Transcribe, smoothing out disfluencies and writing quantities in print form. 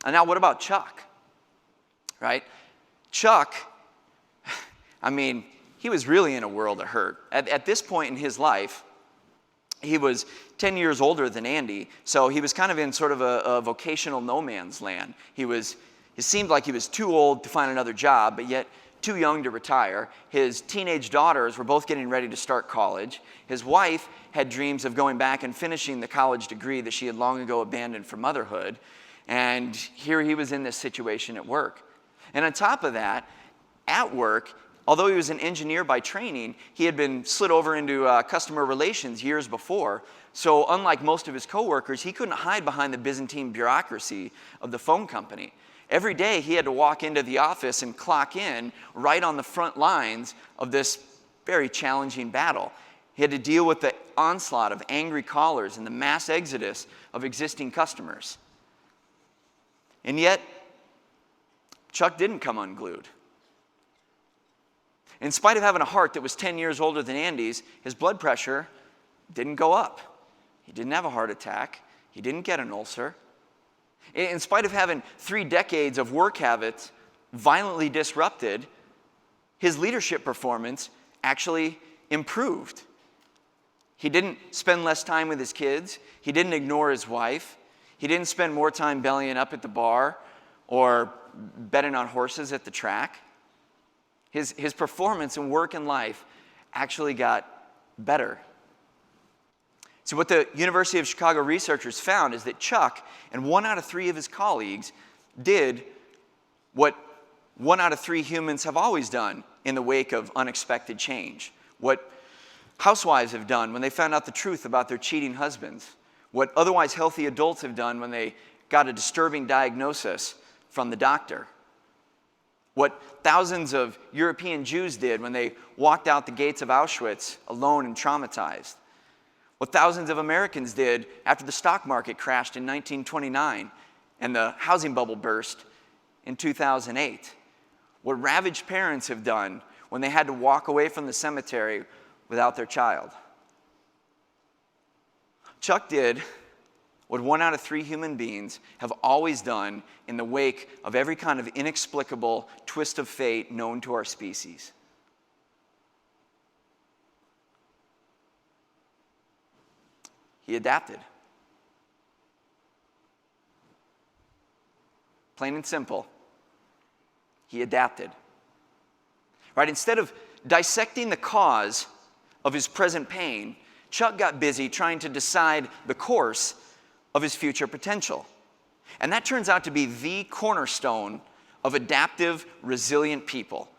And now what about Chuck? Right? Chuck, I mean, he was really in a world of hurt. At this point in his life, he was 10 years older than Andy, so he was kind of in sort of a vocational no man's land. It seemed like he was too old to find another job, but yet too young to retire. His teenage daughters were both getting ready to start college. His wife had dreams of going back and finishing the college degree that she had long ago abandoned for motherhood. And here he was in this situation at work. And on top of that, at work, although he was an engineer by training, he had been slid over into customer relations years before. So unlike most of his coworkers, he couldn't hide behind the Byzantine bureaucracy of the phone company. Every day he had to walk into the office and clock in right on the front lines of this very challenging battle. He had to deal with the onslaught of angry callers and the mass exodus of existing customers. And yet, Chuck didn't come unglued. In spite of having a heart that was 10 years older than Andy's, his blood pressure didn't go up. He didn't have a heart attack. He didn't get an ulcer. In spite of having 3 decades of work habits violently disrupted, his leadership performance actually improved. He didn't spend less time with his kids. He didn't ignore his wife. He didn't spend more time bellying up at the bar or betting on horses at the track. His performance in work and life actually got better. So what the University of Chicago researchers found is that Chuck and 1 out of 3 of his colleagues did what 1 out of 3 humans have always done in the wake of unexpected change. What housewives have done when they found out the truth about their cheating husbands. What otherwise healthy adults have done when they got a disturbing diagnosis from the doctor. What thousands of European Jews did when they walked out the gates of Auschwitz alone and traumatized. What thousands of Americans did after the stock market crashed in 1929 and the housing bubble burst in 2008. What ravaged parents have done when they had to walk away from the cemetery without their child. Chuck did what 1 out of 3 human beings have always done in the wake of every kind of inexplicable twist of fate known to our species. He adapted. Plain and simple. He adapted. Right? Instead of dissecting the cause of his present pain, Chuck got busy trying to decide the course of his future potential. And that turns out to be the cornerstone of adaptive, resilient people.